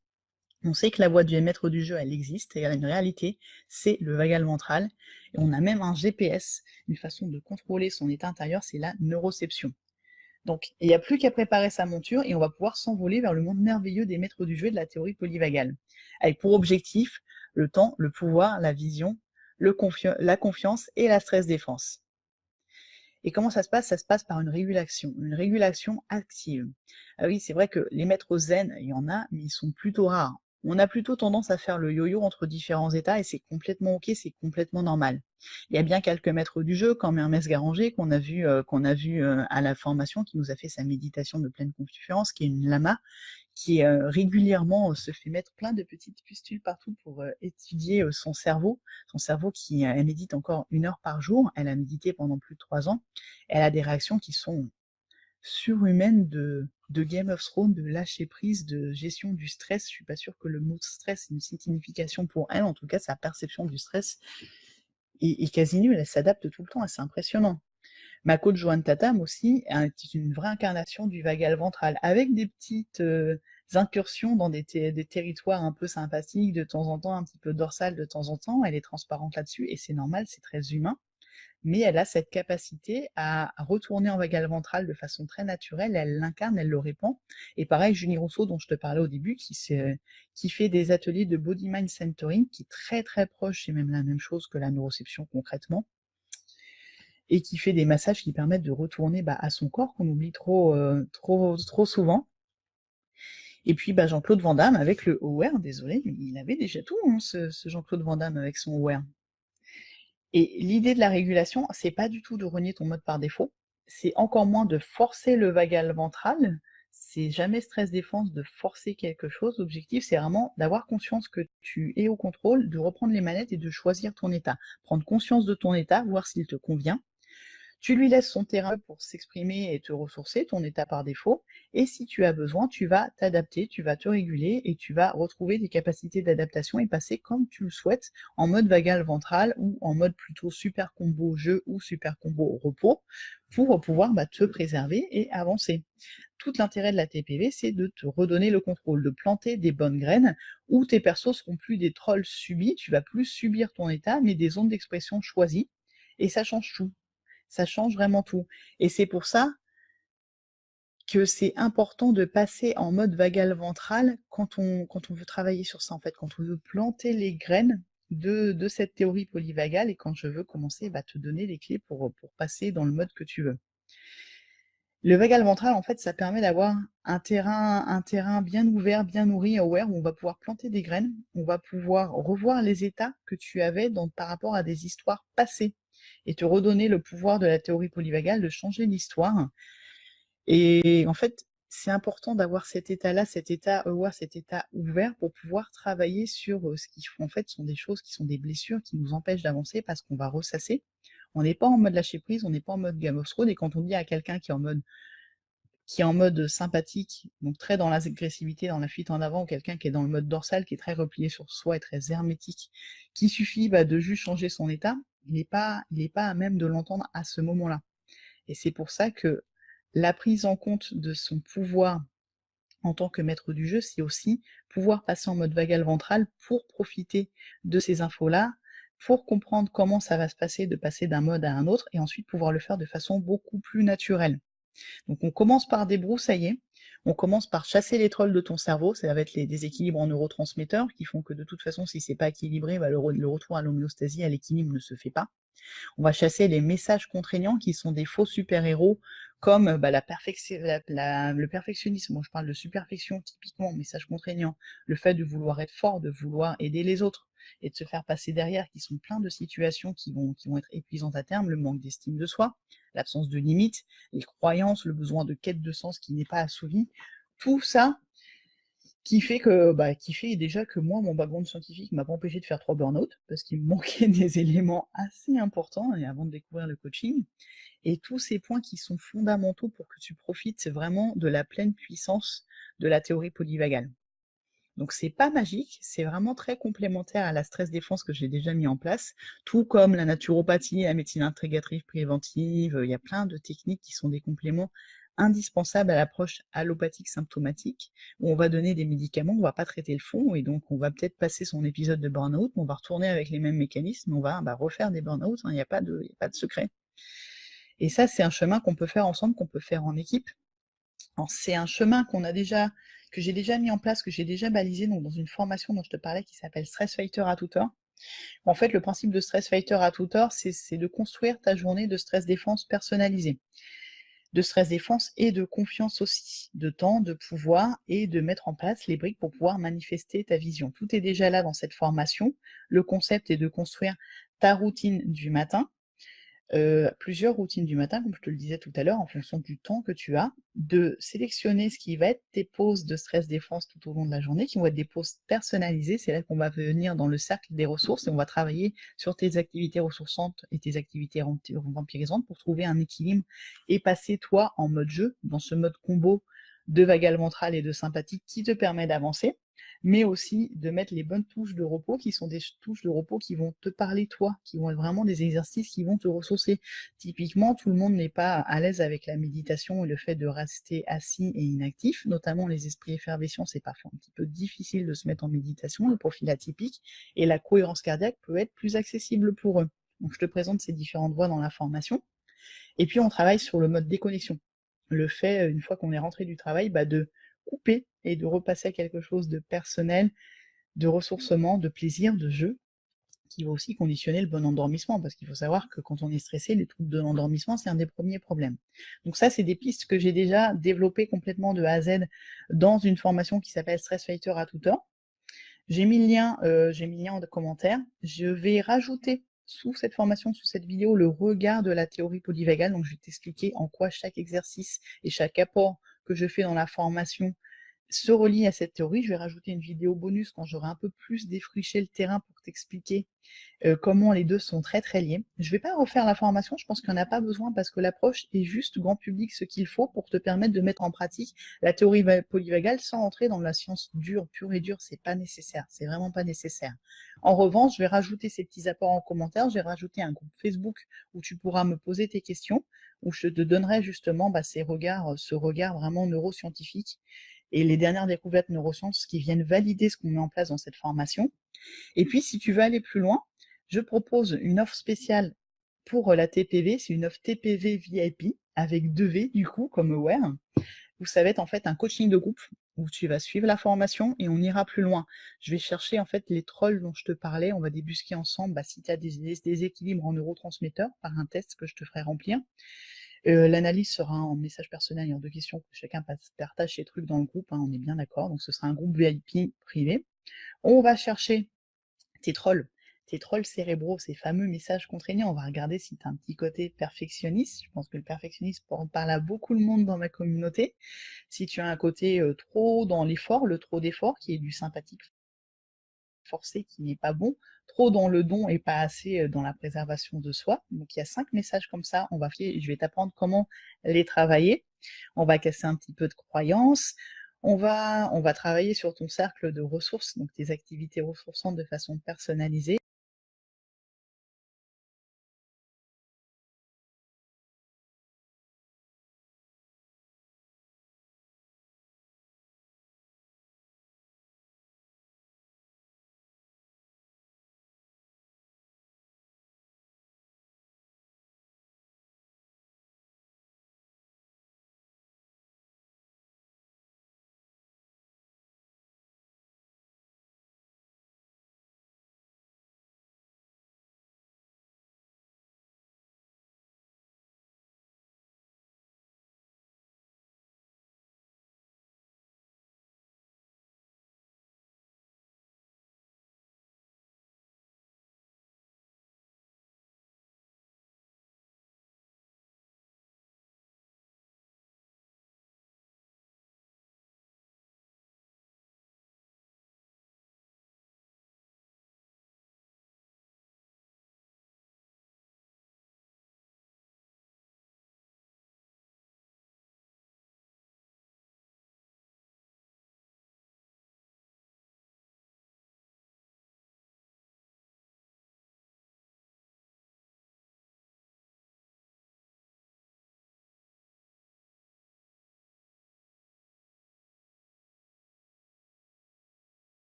On sait que la voie du maître du jeu, elle existe, et elle a une réalité, c'est le vagal ventral. Et on a même un GPS, une façon de contrôler son état intérieur, c'est la neuroception. Donc, il n'y a plus qu'à préparer sa monture et on va pouvoir s'envoler vers le monde merveilleux des maîtres du jeu et de la théorie polyvagale. Avec pour objectif le temps, le pouvoir, la vision, la confiance et la stress défense. Et comment ça se passe? Ça se passe par une régulation active. Ah oui, c'est vrai que les maîtres zen, il y en a, mais ils sont plutôt rares. On a plutôt tendance à faire le yo-yo entre différents états et c'est complètement ok, c'est complètement normal. Il y a bien quelques maîtres du jeu, comme Hermès Garanger, qu'on a vu à la formation, qui nous a fait sa méditation de pleine confiance, qui est une lama, qui régulièrement se fait mettre plein de petites pustules partout pour étudier son cerveau qui elle médite encore 1 heure par jour, elle a médité pendant plus de 3 ans, elle a des réactions qui sont surhumaines de Game of Thrones, de lâcher prise, de gestion du stress. Je suis pas sûre que le mot stress ait une signification pour elle, en tout cas sa perception du stress est quasi nulle, elle s'adapte tout le temps et c'est impressionnant. Ma coach Joanne Tatam aussi est une vraie incarnation du vagal ventral, avec des petites incursions dans des territoires un peu sympathiques de temps en temps, un petit peu dorsal de temps en temps. Elle est transparente là-dessus et c'est normal, c'est très humain. mais elle a cette capacité à retourner en vagal ventral de façon très naturelle, elle l'incarne, elle le répand. Et pareil, Julie Rousseau, dont je te parlais au début, qui fait des ateliers de Body Mind Centering, qui est très très proche, c'est même la même chose que la neuroception concrètement, et qui fait des massages qui permettent de retourner à son corps, qu'on oublie trop souvent. Et puis Jean-Claude Van Damme avec le Aware, désolé, mais il avait déjà tout, hein, ce Jean-Claude Van Damme avec son Aware. Et l'idée de la régulation, c'est pas du tout de renier ton mode par défaut, c'est encore moins de forcer le vagal ventral, c'est jamais stress défense de forcer quelque chose. L'objectif, c'est vraiment d'avoir conscience que tu es au contrôle, de reprendre les manettes et de choisir ton état. Prendre conscience de ton état, voir s'il te convient. Tu lui laisses son terrain pour s'exprimer et te ressourcer, ton état par défaut, et si tu as besoin, tu vas t'adapter, tu vas te réguler et tu vas retrouver des capacités d'adaptation et passer comme tu le souhaites en mode vagal ventral ou en mode plutôt super combo jeu ou super combo repos pour pouvoir te préserver et avancer. Tout l'intérêt de la TPV, c'est de te redonner le contrôle, de planter des bonnes graines où tes persos seront plus des trolls subis, tu vas plus subir ton état, mais des zones d'expression choisies, et ça change tout. Ça change vraiment tout. Et c'est pour ça que c'est important de passer en mode vagal ventral quand on veut travailler sur ça, en fait, quand on veut planter les graines de cette théorie polyvagale et quand je veux commencer te donner les clés pour passer dans le mode que tu veux. Le vagal ventral, en fait, ça permet d'avoir un terrain bien ouvert, bien nourri, aware, où on va pouvoir planter des graines, on va pouvoir revoir les états que tu avais par rapport à des histoires passées et te redonner le pouvoir de la théorie polyvagale de changer l'histoire. Et en fait, c'est important d'avoir cet état-là, cet état aware, cet état ouvert pour pouvoir travailler sur ce qui en fait sont des choses qui sont des blessures qui nous empêchent d'avancer parce qu'on va ressasser. On n'est pas en mode lâcher prise, on n'est pas en mode Game of Thrones, et quand on dit à quelqu'un qui est en mode sympathique, donc très dans l'agressivité, dans la fuite en avant, ou quelqu'un qui est dans le mode dorsal, qui est très replié sur soi et très hermétique, qu'il suffit de juste changer son état, il est pas à même de l'entendre à ce moment-là. Et c'est pour ça que la prise en compte de son pouvoir en tant que maître du jeu, c'est aussi pouvoir passer en mode vagal ventral pour profiter de ces infos-là, pour comprendre comment ça va se passer de passer d'un mode à un autre, et ensuite pouvoir le faire de façon beaucoup plus naturelle. Donc on commence par débroussailler, on commence par chasser les trolls de ton cerveau, ça va être les déséquilibres en neurotransmetteurs qui font que de toute façon, si c'est pas équilibré, le retour à l'homéostasie, à l'équilibre ne se fait pas. On va chasser les messages contraignants qui sont des faux super-héros, comme le perfectionnisme. Moi, je parle de superfection, typiquement, message contraignant. Le fait de vouloir être fort, de vouloir aider les autres, et de se faire passer derrière, qui sont plein de situations qui vont être épuisantes à terme, le manque d'estime de soi, l'absence de limites, les croyances, le besoin de quête de sens qui n'est pas assouvi. Tout ça, qui fait déjà que moi, mon background scientifique m'a pas empêché de faire 3 burn-out, parce qu'il me manquait des éléments assez importants et avant de découvrir le coaching. Et tous ces points qui sont fondamentaux pour que tu profites vraiment de la pleine puissance de la théorie polyvagale. Donc c'est pas magique, c'est vraiment très complémentaire à la stress défense que j'ai déjà mis en place, tout comme la naturopathie, la médecine intégrative préventive, il y a plein de techniques qui sont des compléments indispensables à l'approche allopathique symptomatique, où on va donner des médicaments, on va pas traiter le fond, et donc on va peut-être passer son épisode de burn-out, on va retourner avec les mêmes mécanismes, on va refaire des burn-out, il n'y a pas de secret. Et ça, c'est un chemin qu'on peut faire ensemble, qu'on peut faire en équipe. Alors, c'est un chemin que j'ai déjà mis en place, que j'ai déjà balisé donc dans une formation dont je te parlais qui s'appelle Stress Fighter à toute heure. En fait, le principe de Stress Fighter à toute heure, c'est de construire ta journée de stress défense personnalisée. De stress défense et de confiance aussi, de temps, de pouvoir et de mettre en place les briques pour pouvoir manifester ta vision. Tout est déjà là dans cette formation. Le concept est de construire ta routine du matin, plusieurs routines du matin, comme je te le disais tout à l'heure, en fonction du temps que tu as, de sélectionner ce qui va être tes pauses de stress défense tout au long de la journée, qui vont être des pauses personnalisées. C'est là qu'on va venir dans le cercle des ressources et on va travailler sur tes activités ressourçantes et tes activités vampirisantes pour trouver un équilibre et passer toi en mode jeu, dans ce mode combo de vagal ventral et de sympathique qui te permet d'avancer, mais aussi de mettre les bonnes touches de repos, qui sont des touches de repos qui vont te parler toi, qui vont être vraiment des exercices qui vont te ressourcer. Typiquement, tout le monde n'est pas à l'aise avec la méditation et le fait de rester assis et inactif, notamment les esprits effervescents, c'est parfois un petit peu difficile de se mettre en méditation, le profil atypique, et la cohérence cardiaque peut être plus accessible pour eux. Donc je te présente ces différentes voies dans la formation. Et puis on travaille sur le mode déconnexion. Le fait, une fois qu'on est rentré du travail, de couper et de repasser à quelque chose de personnel, de ressourcement, de plaisir, de jeu, qui va aussi conditionner le bon endormissement, parce qu'il faut savoir que quand on est stressé, les troubles de l'endormissement, c'est un des premiers problèmes. Donc ça, c'est des pistes que j'ai déjà développées complètement de A à Z dans une formation qui s'appelle Stress Fighter à toute heure. J'ai mis le lien en commentaire. Je vais rajouter sous cette formation, sous cette vidéo, le regard de la théorie polyvagale. Donc je vais t'expliquer en quoi chaque exercice et chaque apport que je fais dans la formation se relie à cette théorie. Je vais rajouter une vidéo bonus quand j'aurai un peu plus défriché le terrain pour t'expliquer comment les deux sont très très liés. Je vais pas refaire la formation, je pense qu'il n'y en a pas besoin parce que l'approche est juste grand public ce qu'il faut pour te permettre de mettre en pratique la théorie polyvagale sans entrer dans la science dure, pure et dure, c'est pas nécessaire, c'est vraiment pas nécessaire. En revanche, je vais rajouter ces petits apports en commentaire, je vais rajouter un groupe Facebook où tu pourras me poser tes questions, où je te donnerai justement ce regard vraiment neuroscientifique et les dernières découvertes neurosciences qui viennent valider ce qu'on met en place dans cette formation. Et puis, si tu veux aller plus loin, je propose une offre spéciale pour la TPV, c'est une offre TPV VIP avec 2 V du coup, comme aware, où ça va être en fait un coaching de groupe où tu vas suivre la formation et on ira plus loin. Je vais chercher en fait les trolls dont je te parlais, on va débusquer ensemble si tu as des déséquilibres en neurotransmetteurs par un test que je te ferai remplir. L'analyse sera en message personnel et en 2 questions, que chacun partage ses trucs dans le groupe, on est bien d'accord, donc ce sera un groupe VIP privé. On va chercher tes trolls cérébraux, ces fameux messages contraignants. On va regarder si tu as un petit côté perfectionniste. Je pense que le perfectionnisme parle à beaucoup de monde dans ma communauté. Si tu as un côté trop dans l'effort, le trop d'effort, qui est du sympathique forcé, qui n'est pas bon, trop dans le don et pas assez dans la préservation de soi. Donc il y a 5 messages comme ça, je vais t'apprendre comment les travailler. On va casser un petit peu de croyances. On va travailler sur ton cercle de ressources, donc tes activités ressourçantes de façon personnalisée.